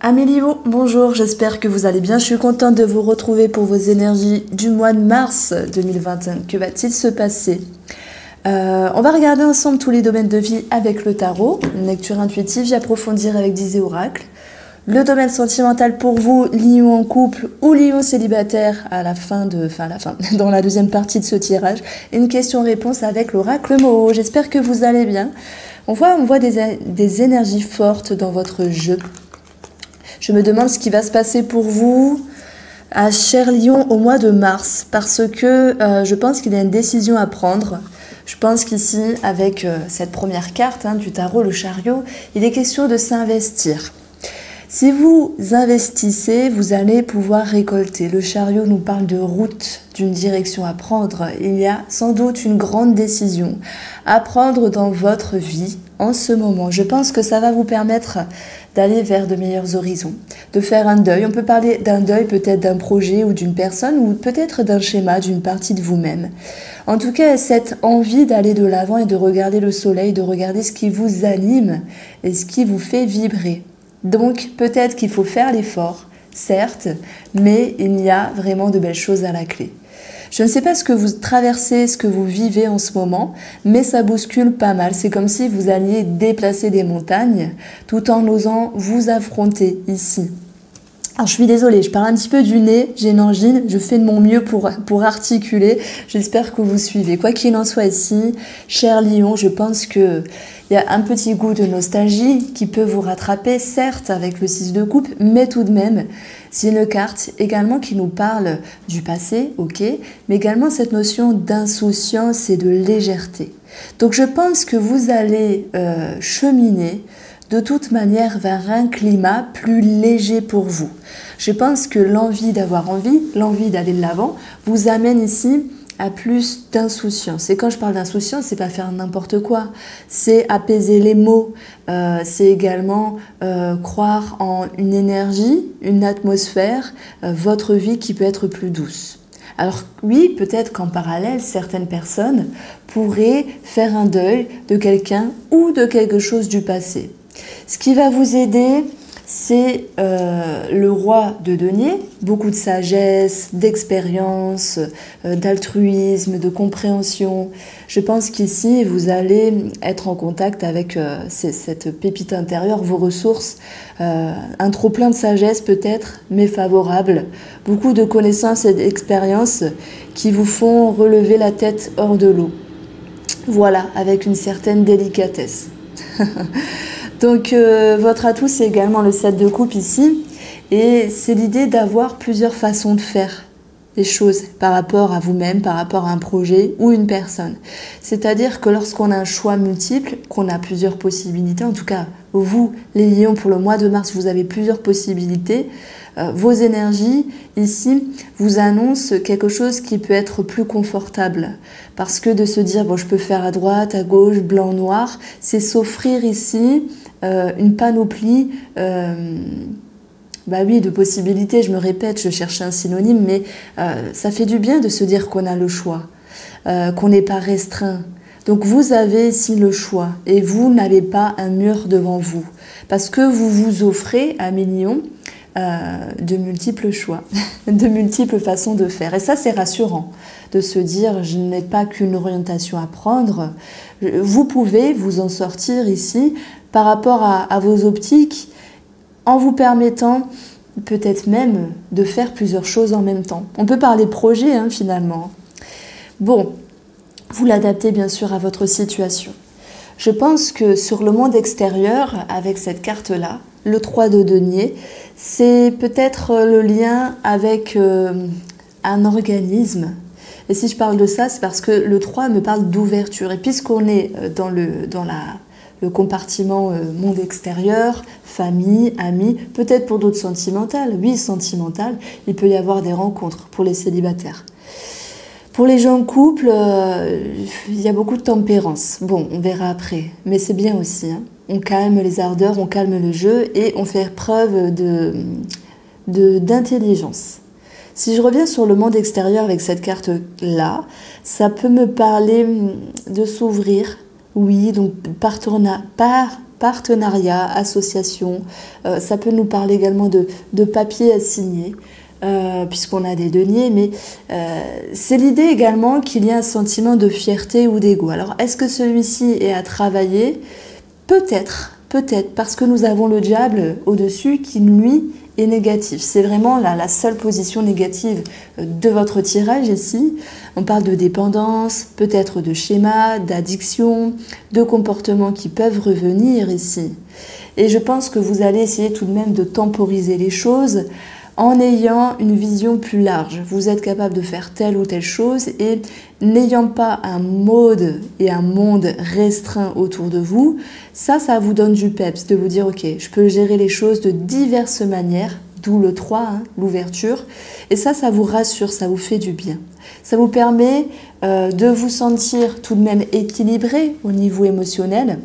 Amélie, bonjour, j'espère que vous allez bien. Je suis contente de vous retrouver pour vos énergies du mois de mars 2021. Que va-t-il se passer? On va regarder ensemble tous les domaines de vie avec le tarot, une lecture intuitive et approfondir avec 10 oracles. Le domaine sentimental pour vous, lion en couple ou lion célibataire dans la deuxième partie de ce tirage. Une question-réponse avec l'oracle Moho. J'espère que vous allez bien. On voit des énergies fortes dans votre jeu. Je me demande ce qui va se passer pour vous, à cher lion, au mois de mars, parce que je pense qu'il y a une décision à prendre. Je pense qu'ici, avec cette première carte du tarot, le chariot, il est question de s'investir. Si vous investissez, vous allez pouvoir récolter. Le chariot nous parle de route, d'une direction à prendre. Il y a sans doute une grande décision à prendre dans votre vie en ce moment. Je pense que ça va vous permettre d'aller vers de meilleurs horizons, de faire un deuil. On peut parler d'un deuil, peut-être d'un projet ou d'une personne, ou peut-être d'un schéma, d'une partie de vous-même. En tout cas, cette envie d'aller de l'avant et de regarder le soleil, de regarder ce qui vous anime et ce qui vous fait vibrer. Donc, peut-être qu'il faut faire l'effort, certes, mais il y a vraiment de belles choses à la clé. Je ne sais pas ce que vous traversez, ce que vous vivez en ce moment, mais ça bouscule pas mal. C'est comme si vous alliez déplacer des montagnes tout en osant vous affronter ici. Alors, je suis désolée, je parle un petit peu du nez, j'ai une angine, je fais de mon mieux pour articuler. J'espère que vous suivez. Quoi qu'il en soit ici, cher lion, je pense qu'il y a un petit goût de nostalgie qui peut vous rattraper, certes avec le 6 de coupe, mais tout de même, c'est une carte également qui nous parle du passé, ok, mais également cette notion d'insouciance et de légèreté. Donc je pense que vous allez cheminer de toute manière vers un climat plus léger pour vous. Je pense que l'envie d'avoir envie, l'envie d'aller de l'avant, vous amène ici à plus d'insouciance. Et quand je parle d'insouciance, c'est pas faire n'importe quoi, c'est apaiser les mots, c'est également croire en une énergie, une atmosphère, votre vie qui peut être plus douce. Alors oui, peut-être qu'en parallèle, certaines personnes pourraient faire un deuil de quelqu'un ou de quelque chose du passé. Ce qui va vous aider, c'est le roi de denier, beaucoup de sagesse, d'expérience, d'altruisme, de compréhension. Je pense qu'ici, vous allez être en contact avec cette pépite intérieure, vos ressources, un trop-plein de sagesse peut-être, mais favorable. Beaucoup de connaissances et d'expériences qui vous font relever la tête hors de l'eau. Voilà, avec une certaine délicatesse. Donc votre atout, c'est également le 7 de coupe ici, et c'est l'idée d'avoir plusieurs façons de faire les choses par rapport à vous-même, par rapport à un projet ou une personne. C'est-à-dire que lorsqu'on a un choix multiple, qu'on a plusieurs possibilités, en tout cas vous, les lions, pour le mois de mars, vous avez plusieurs possibilités, vos énergies ici vous annoncent quelque chose qui peut être plus confortable. Parce que de se dire, bon, je peux faire à droite, à gauche, blanc, noir, c'est s'offrir ici une panoplie de possibilités. Je me répète, je cherche un synonyme, mais ça fait du bien de se dire qu'on a le choix, qu'on n'est pas restreint. Donc vous avez ici le choix et vous n'avez pas un mur devant vous parce que vous vous offrez à millions de multiples choix, de multiples façons de faire. Et ça, c'est rassurant de se dire, je n'ai pas qu'une orientation à prendre. Vous pouvez vous en sortir ici par rapport à vos optiques en vous permettant peut-être même de faire plusieurs choses en même temps. On peut parler projet finalement. Bon, vous l'adaptez bien sûr à votre situation. Je pense que sur le monde extérieur, avec cette carte-là, le 3 de denier, c'est peut-être le lien avec un organisme. Et si je parle de ça, c'est parce que le 3 me parle d'ouverture. Et puisqu'on est dans le compartiment monde extérieur, famille, amis, peut-être pour d'autres sentimentales, oui, sentimentales, il peut y avoir des rencontres pour les célibataires. Pour les gens en couple, il y a beaucoup de tempérance. Bon, on verra après, mais c'est bien aussi. On calme les ardeurs, on calme le jeu et on fait preuve d'intelligence. Si je reviens sur le monde extérieur avec cette carte-là, ça peut me parler de s'ouvrir Oui, donc partenariat, association, ça peut nous parler également de papiers à signer, puisqu'on a des deniers, mais c'est l'idée également qu'il y a un sentiment de fierté ou d'ego. Alors, est-ce que celui-ci est à travailler? Peut-être, parce que nous avons le diable au-dessus qui, lui, est négatif. C'est vraiment la seule position négative de votre tirage ici. On parle de dépendance, peut-être de schéma, d'addiction, de comportements qui peuvent revenir ici. Et je pense que vous allez essayer tout de même de temporiser les choses en ayant une vision plus large. Vous êtes capable de faire telle ou telle chose et n'ayant pas un mode et un monde restreint autour de vous, ça vous donne du peps de vous dire ok, je peux gérer les choses de diverses manières, d'où le 3, l'ouverture, et ça vous rassure, ça vous fait du bien. Ça vous permet de vous sentir tout de même équilibré au niveau émotionnel,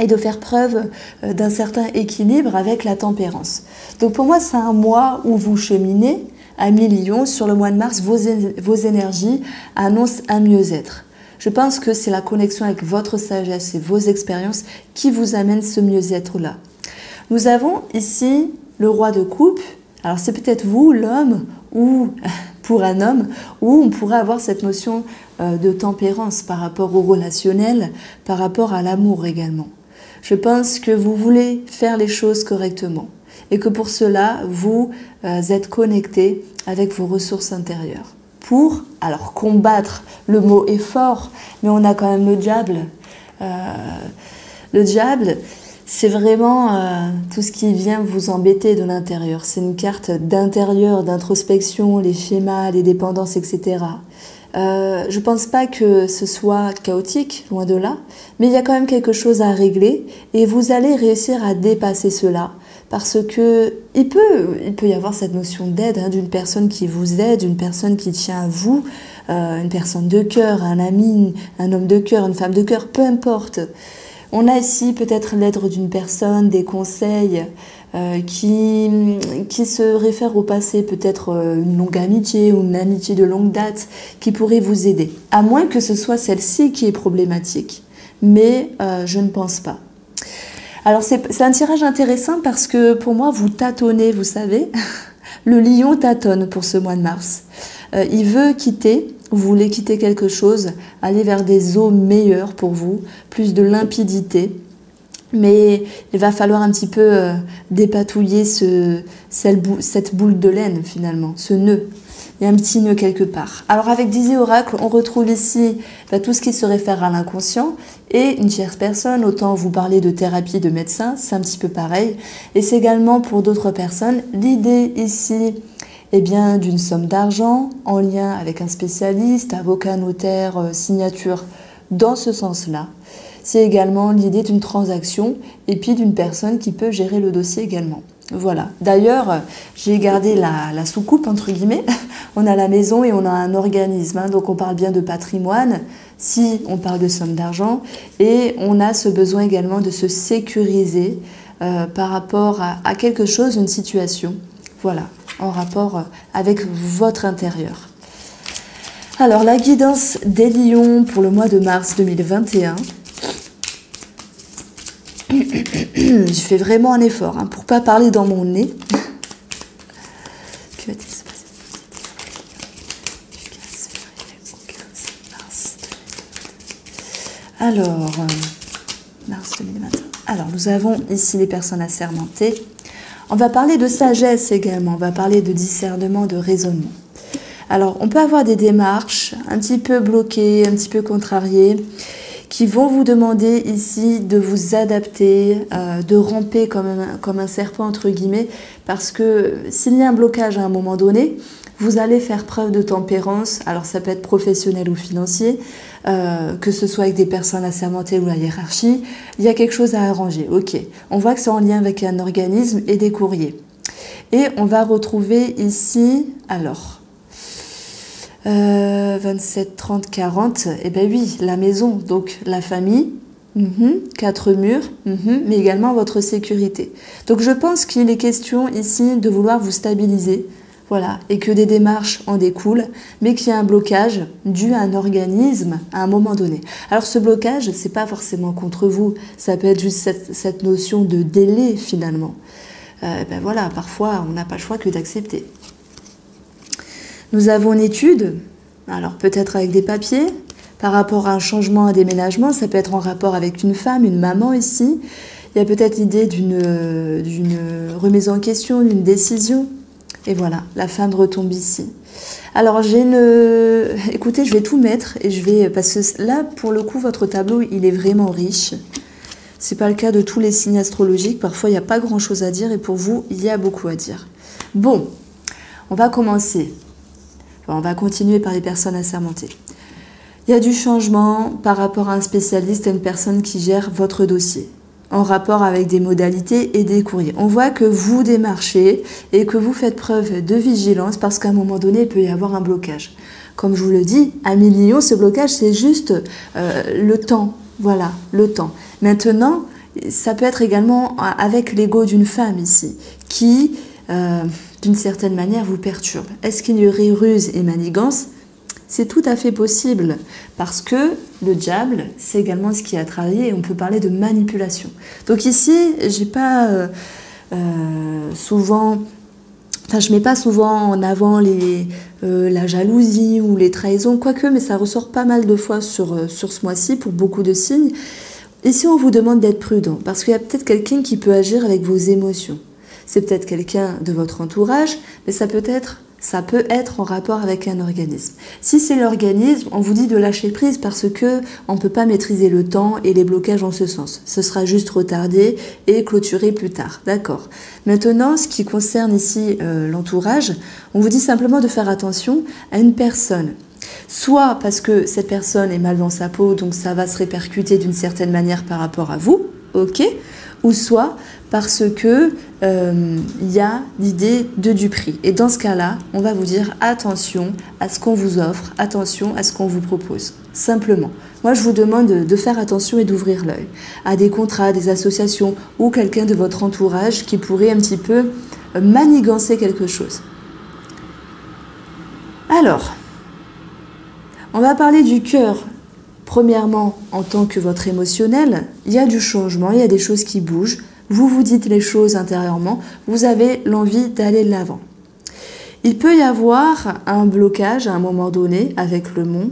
et de faire preuve d'un certain équilibre avec la tempérance. Donc pour moi, c'est un mois où vous cheminez à millions. Sur le mois de mars, vos énergies annoncent un mieux-être. Je pense que c'est la connexion avec votre sagesse et vos expériences qui vous amène ce mieux-être-là. Nous avons ici le roi de coupe. Alors c'est peut-être vous, l'homme, ou pour un homme, où on pourrait avoir cette notion de tempérance par rapport au relationnel, par rapport à l'amour également. Je pense que vous voulez faire les choses correctement et que pour cela, vous êtes connecté avec vos ressources intérieures. Pour, alors combattre, le mot est fort, mais on a quand même le diable. Le diable, c'est vraiment tout ce qui vient vous embêter de l'intérieur. C'est une carte d'intérieur, d'introspection, les schémas, les dépendances, etc. Je pense pas que ce soit chaotique, loin de là, mais il y a quand même quelque chose à régler et vous allez réussir à dépasser cela parce que il peut y avoir cette notion d'aide d'une personne qui vous aide, une personne qui tient à vous, une personne de cœur, un ami, un homme de cœur, une femme de cœur, peu importe. On a ici peut-être l'aide d'une personne, des conseils qui se réfèrent au passé, peut-être une longue amitié ou une amitié de longue date qui pourrait vous aider. À moins que ce soit celle-ci qui est problématique, mais je ne pense pas. Alors c'est un tirage intéressant parce que pour moi vous tâtonnez, vous savez. Le lion tâtonne pour ce mois de mars. Il veut quitter. Vous voulez quitter quelque chose, aller vers des eaux meilleures pour vous, plus de limpidité. Mais il va falloir un petit peu dépatouiller cette boule de laine finalement, ce nœud. Il y a un petit nœud quelque part. Alors avec Dizzy Oracle, on retrouve ici tout ce qui se réfère à l'inconscient et une tierce personne. Autant vous parler de thérapie de médecin, c'est un petit peu pareil. Et c'est également pour d'autres personnes. L'idée ici, eh bien, d'une somme d'argent en lien avec un spécialiste, avocat, notaire, signature, dans ce sens-là. C'est également l'idée d'une transaction et puis d'une personne qui peut gérer le dossier également. Voilà. D'ailleurs, j'ai gardé la soucoupe, entre guillemets. On a la maison et on a un organisme. Donc, on parle bien de patrimoine si on parle de somme d'argent. Et on a ce besoin également de se sécuriser par rapport à quelque chose, une situation. Voilà, en rapport avec votre intérieur. Alors, la guidance des lions pour le mois de mars 2021. Je fais vraiment un effort pour ne pas parler dans mon nez. Que va-t-il se passer? Alors, mars 2021. Alors, nous avons ici les personnes assermentées. On va parler de sagesse également. On va parler de discernement, de raisonnement. Alors, on peut avoir des démarches un petit peu bloquées, un petit peu contrariées, qui vont vous demander ici de vous adapter, de ramper comme un serpent, entre guillemets, parce que s'il y a un blocage à un moment donné, vous allez faire preuve de tempérance, alors ça peut être professionnel ou financier, que ce soit avec des personnes assermentées ou la hiérarchie, il y a quelque chose à arranger. Ok, on voit que c'est en lien avec un organisme et des courriers. Et on va retrouver ici, alors... 27, 30, 40, eh bien oui, la maison, donc la famille, 4 murs, mais également votre sécurité. Donc je pense qu'il est question ici de vouloir vous stabiliser Voilà, et que des démarches en découlent, mais qu'il y a un blocage dû à un organisme à un moment donné. Alors ce blocage, c'est pas forcément contre vous, ça peut être juste cette notion de délai finalement. Ben voilà, parfois on n'a pas le choix que d'accepter. Nous avons une étude, alors peut-être avec des papiers, par rapport à un changement, un déménagement, ça peut être en rapport avec une femme, une maman ici. Il y a peut-être l'idée d'une remise en question, d'une décision. Et voilà, la femme retombe ici. Alors écoutez, je vais tout mettre et parce que là, pour le coup, votre tableau, il est vraiment riche. C'est pas le cas de tous les signes astrologiques. Parfois, il n'y a pas grand-chose à dire et pour vous, il y a beaucoup à dire. Bon, on va commencer. Enfin, on va continuer par les personnes assermentées. Il y a du changement par rapport à un spécialiste, à une personne qui gère votre dossier, en rapport avec des modalités et des courriers. On voit que vous démarchez et que vous faites preuve de vigilance parce qu'à un moment donné, il peut y avoir un blocage. Comme je vous le dis, à millions, ce blocage, c'est juste le temps. Voilà, le temps. Maintenant, ça peut être également avec l'ego d'une femme ici, qui, d'une certaine manière, vous perturbe. Est-ce qu'il y aurait ruse et manigance ? C'est tout à fait possible parce que le diable, c'est également ce qui a travaillé et on peut parler de manipulation. Donc ici, j'ai pas souvent, enfin je mets pas souvent en avant la jalousie ou les trahisons, quoique, mais ça ressort pas mal de fois sur ce mois-ci pour beaucoup de signes. Ici, on vous demande d'être prudent parce qu'il y a peut-être quelqu'un qui peut agir avec vos émotions. C'est peut-être quelqu'un de votre entourage, mais ça peut être en rapport avec un organisme. Si c'est l'organisme, on vous dit de lâcher prise parce que on ne peut pas maîtriser le temps et les blocages en ce sens. Ce sera juste retardé et clôturé plus tard. D'accord. Maintenant, ce qui concerne ici l'entourage, on vous dit simplement de faire attention à une personne. Soit parce que cette personne est mal dans sa peau, donc ça va se répercuter d'une certaine manière par rapport à vous, ok ? Ou soit parce que il y a l'idée de duperie. Et dans ce cas-là, on va vous dire attention à ce qu'on vous offre, attention à ce qu'on vous propose. Simplement. Moi, je vous demande de faire attention et d'ouvrir l'œil à des contrats, des associations ou quelqu'un de votre entourage qui pourrait un petit peu manigancer quelque chose. Alors, on va parler du cœur. Premièrement, en tant que votre émotionnel, il y a du changement, il y a des choses qui bougent. Vous vous dites les choses intérieurement, vous avez l'envie d'aller de l'avant. Il peut y avoir un blocage à un moment donné avec le mont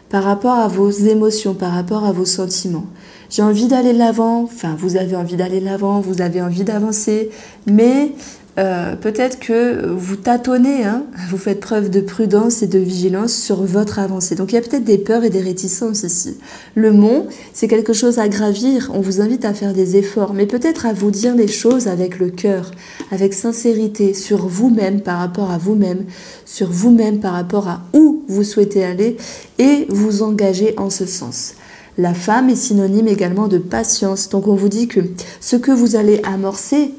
par rapport à vos émotions, par rapport à vos sentiments. J'ai envie d'aller de l'avant, enfin vous avez envie d'aller de l'avant, vous avez envie d'avancer, mais peut-être que vous tâtonnez, hein, vous faites preuve de prudence et de vigilance sur votre avancée. Donc il y a peut-être des peurs et des réticences ici. Le mont, c'est quelque chose à gravir, on vous invite à faire des efforts, mais peut-être à vous dire les choses avec le cœur, avec sincérité, sur vous-même par rapport à vous-même, sur vous-même par rapport à où vous souhaitez aller et vous engager en ce sens. La femme est synonyme également de patience, donc on vous dit que ce que vous allez amorcer,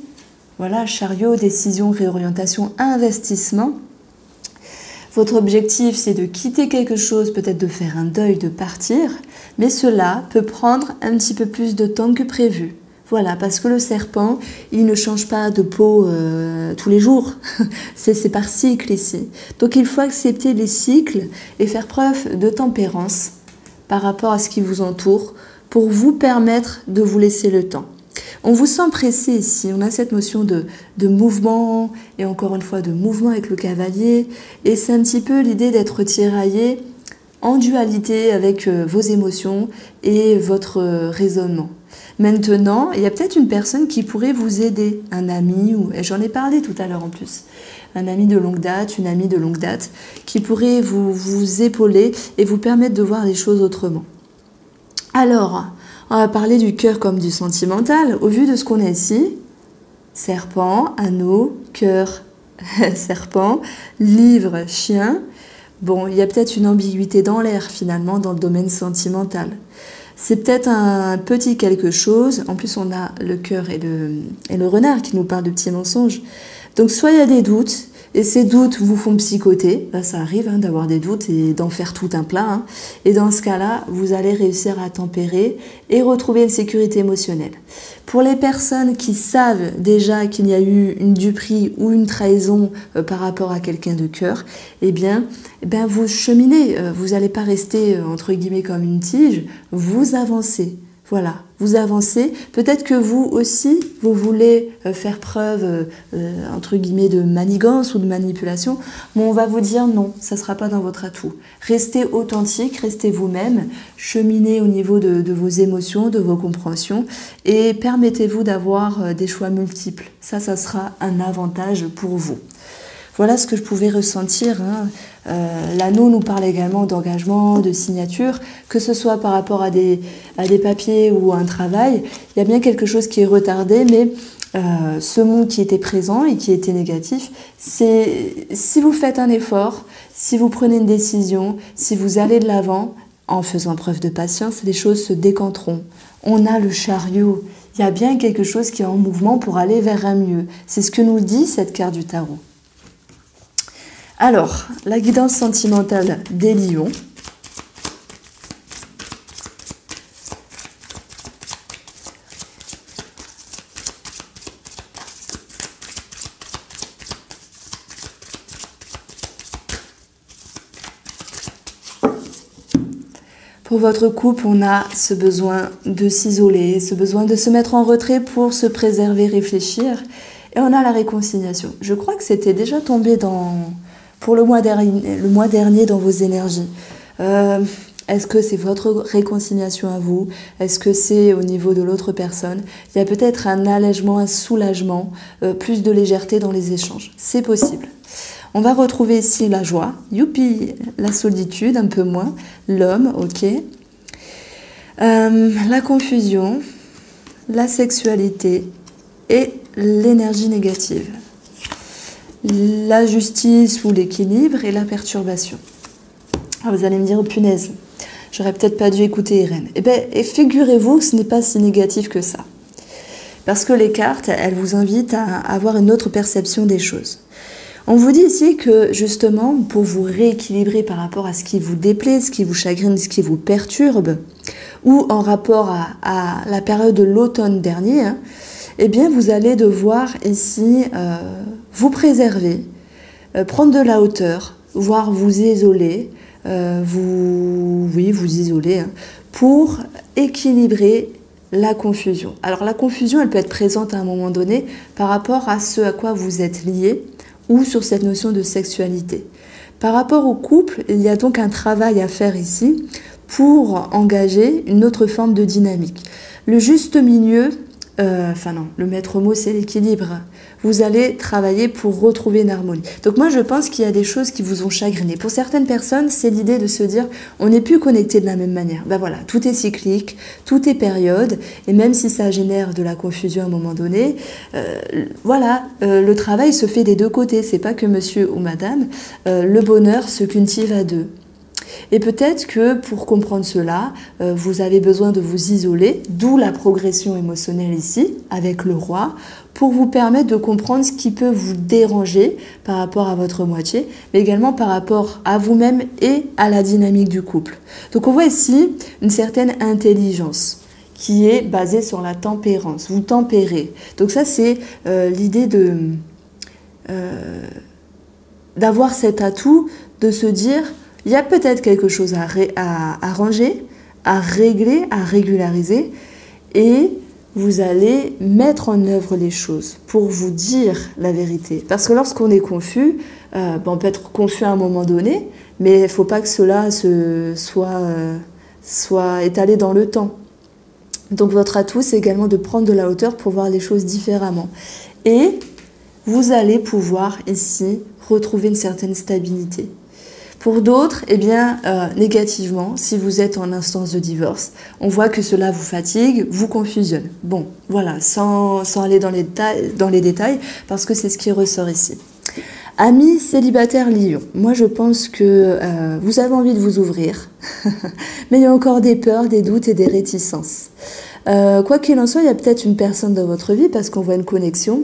voilà, chariot, décision, réorientation, investissement. Votre objectif, c'est de quitter quelque chose, peut-être de faire un deuil, de partir, mais cela peut prendre un petit peu plus de temps que prévu. Voilà, parce que le serpent, il ne change pas de peau tous les jours. C'est par cycle ici. Donc il faut accepter les cycles et faire preuve de tempérance par rapport à ce qui vous entoure pour vous permettre de vous laisser le temps. On vous sent pressé ici, on a cette notion de mouvement, et encore une fois de mouvement avec le cavalier, et c'est un petit peu l'idée d'être tiraillé en dualité avec vos émotions et votre raisonnement. Maintenant, il y a peut-être une personne qui pourrait vous aider, un ami, et j'en ai parlé tout à l'heure en plus, un ami de longue date, une amie de longue date, qui pourrait vous épauler et vous permettre de voir les choses autrement. Alors, on va parler du cœur comme du sentimental. Au vu de ce qu'on a ici, serpent, anneau, cœur, serpent, livre, chien. Bon, il y a peut-être une ambiguïté dans l'air finalement dans le domaine sentimental. C'est peut-être un petit quelque chose. En plus, on a le cœur et le renard qui nous parlent de petits mensonges. Donc, soit il y a des doutes, et ces doutes vous font psychoter. Là, ça arrive hein, d'avoir des doutes et d'en faire tout un plat. Hein. Et dans ce cas-là, vous allez réussir à tempérer et retrouver une sécurité émotionnelle. Pour les personnes qui savent déjà qu'il y a eu une duperie ou une trahison par rapport à quelqu'un de cœur, eh bien vous cheminez, vous n'allez pas rester entre guillemets comme une tige, vous avancez. Voilà, vous avancez. Peut-être que vous aussi, vous voulez faire preuve, entre guillemets, de manigance ou de manipulation, mais on va vous dire non, ça ne sera pas dans votre atout. Restez authentique, restez vous-même, cheminez au niveau de vos émotions, de vos compréhensions, et permettez-vous d'avoir des choix multiples. Ça sera un avantage pour vous. Voilà ce que je pouvais ressentir. Hein. L'anneau nous parle également d'engagement, de signature, que ce soit par rapport à des papiers ou à un travail. Il y a bien quelque chose qui est retardé, mais ce mot qui était présent et qui était négatif, c'est si vous faites un effort, si vous prenez une décision, si vous allez de l'avant, en faisant preuve de patience, les choses se décanteront. On a le chariot. Il y a bien quelque chose qui est en mouvement pour aller vers un mieux. C'est ce que nous dit cette carte du tarot. Alors, la guidance sentimentale des lions. Pour votre couple, on a ce besoin de s'isoler, ce besoin de se mettre en retrait pour se préserver, réfléchir. Et on a la réconciliation. Je crois que c'était déjà tombé pour le mois dernier dans vos énergies. Est-ce que c'est votre réconciliation à vous? Est-ce que c'est au niveau de l'autre personne? Il y a peut-être un allègement, un soulagement, plus de légèreté dans les échanges. C'est possible. On va retrouver ici la joie, youpi, la solitude, un peu moins, l'homme, ok. La confusion, la sexualité et l'énergie négative. La justice ou l'équilibre et la perturbation. Ah, vous allez me dire, oh, punaise, j'aurais peut-être pas dû écouter Irène. Eh bien, figurez-vous que ce n'est pas si négatif que ça. Parce que les cartes, elles vous invitent à avoir une autre perception des choses. On vous dit ici que, justement, pour vous rééquilibrer par rapport à ce qui vous déplaît, ce qui vous chagrine, ce qui vous perturbe, ou en rapport à la période de l'automne dernier, hein, eh bien, vous allez devoir ici vous préserver, prendre de la hauteur, voire vous isoler, vous isoler, hein, pour équilibrer la confusion. Alors, la confusion, elle peut être présente à un moment donné par rapport à ce à quoi vous êtes lié, ou sur cette notion de sexualité. Par rapport au couple, il y a donc un travail à faire ici pour engager une autre forme de dynamique. Le juste milieu, le maître mot c'est l'équilibre. Vous allez travailler pour retrouver une harmonie. Donc moi je pense qu'il y a des choses qui vous ont chagriné. Pour certaines personnes, c'est l'idée de se dire on n'est plus connecté de la même manière. Ben voilà, tout est cyclique, tout est période, et même si ça génère de la confusion à un moment donné, le travail se fait des deux côtés. C'est pas que monsieur ou madame, le bonheur se cultive à deux. Et peut-être que pour comprendre cela, vous avez besoin de vous isoler, d'où la progression émotionnelle ici, avec le roi, pour vous permettre de comprendre ce qui peut vous déranger par rapport à votre moitié, mais également par rapport à vous-même et à la dynamique du couple. Donc on voit ici une certaine intelligence qui est basée sur la tempérance. Vous tempérez. Donc ça, c'est l'idée d'avoir cet atout, de se dire il y a peut-être quelque chose à arranger, à régler, à régulariser, et vous allez mettre en œuvre les choses pour vous dire la vérité. Parce que lorsqu'on est confus, on peut être confus à un moment donné, mais il ne faut pas que cela soit étalé dans le temps. Donc votre atout, c'est également de prendre de la hauteur pour voir les choses différemment. Et vous allez pouvoir ici retrouver une certaine stabilité. Pour d'autres, négativement, si vous êtes en instance de divorce, on voit que cela vous fatigue, vous confusionne. Bon, voilà, sans aller dans les détails, parce que c'est ce qui ressort ici. Amis célibataires lions, moi je pense que vous avez envie de vous ouvrir, mais il y a encore des peurs, des doutes et des réticences. Quoi qu'il en soit, il y a peut-être une personne dans votre vie parce qu'on voit une connexion,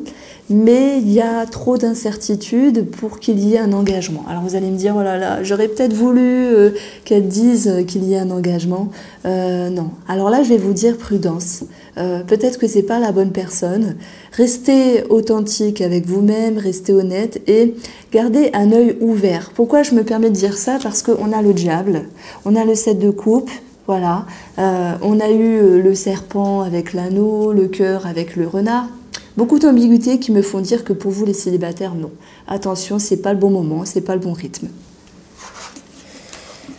mais il y a trop d'incertitudes pour qu'il y ait un engagement. Alors vous allez me dire, oh là là, j'aurais peut-être voulu qu'elle dise qu'il y ait un engagement. Non. Alors là, je vais vous dire prudence. Peut-être que c'est pas la bonne personne. Restez authentique avec vous-même, restez honnête et gardez un œil ouvert. Pourquoi je me permets de dire ça? Parce qu'on a le diable, on a le 7 de coupe. Voilà, on a eu le serpent avec l'anneau, le cœur avec le renard. Beaucoup d'ambiguïtés qui me font dire que pour vous les célibataires, non. Attention, c'est pas le bon moment, c'est pas le bon rythme.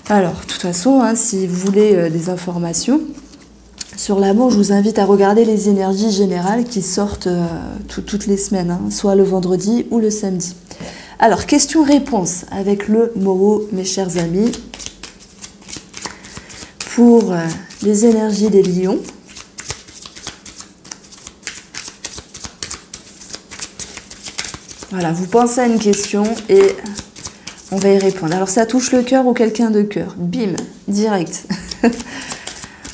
Alors, de toute façon, hein, si vous voulez des informations sur l'amour, je vous invite à regarder les énergies générales qui sortent toutes les semaines, hein, soit le vendredi ou le samedi. Alors, question-réponse avec le Moreau, mes chers amis. Pour les énergies des lions. Voilà, vous pensez à une question et on va y répondre. Alors ça touche le cœur ou quelqu'un de cœur. Bim, direct.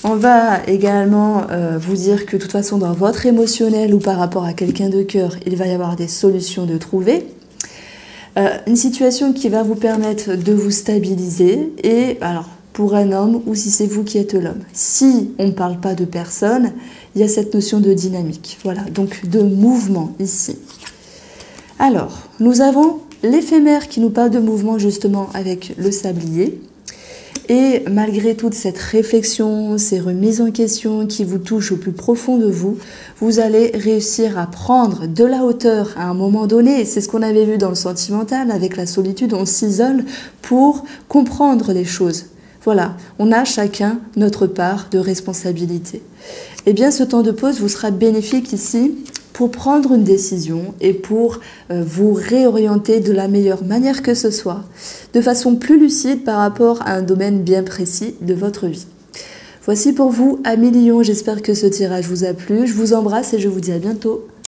On va également vous dire que de toute façon dans votre émotionnel ou par rapport à quelqu'un de cœur, il va y avoir des solutions de trouver. Une situation qui va vous permettre de vous stabiliser et alors pour un homme ou si c'est vous qui êtes l'homme. Si on ne parle pas de personne, il y a cette notion de dynamique. Voilà, donc de mouvement ici. Alors, nous avons l'éphémère qui nous parle de mouvement justement avec le sablier. Et malgré toute cette réflexion, ces remises en question qui vous touchent au plus profond de vous, vous allez réussir à prendre de la hauteur à un moment donné. C'est ce qu'on avait vu dans le sentimental, avec la solitude, on s'isole pour comprendre les choses. Voilà, on a chacun notre part de responsabilité. Eh bien, ce temps de pause vous sera bénéfique ici pour prendre une décision et pour vous réorienter de la meilleure manière que ce soit, de façon plus lucide par rapport à un domaine bien précis de votre vie. Voici pour vous, amis Lions, j'espère que ce tirage vous a plu. Je vous embrasse et je vous dis à bientôt.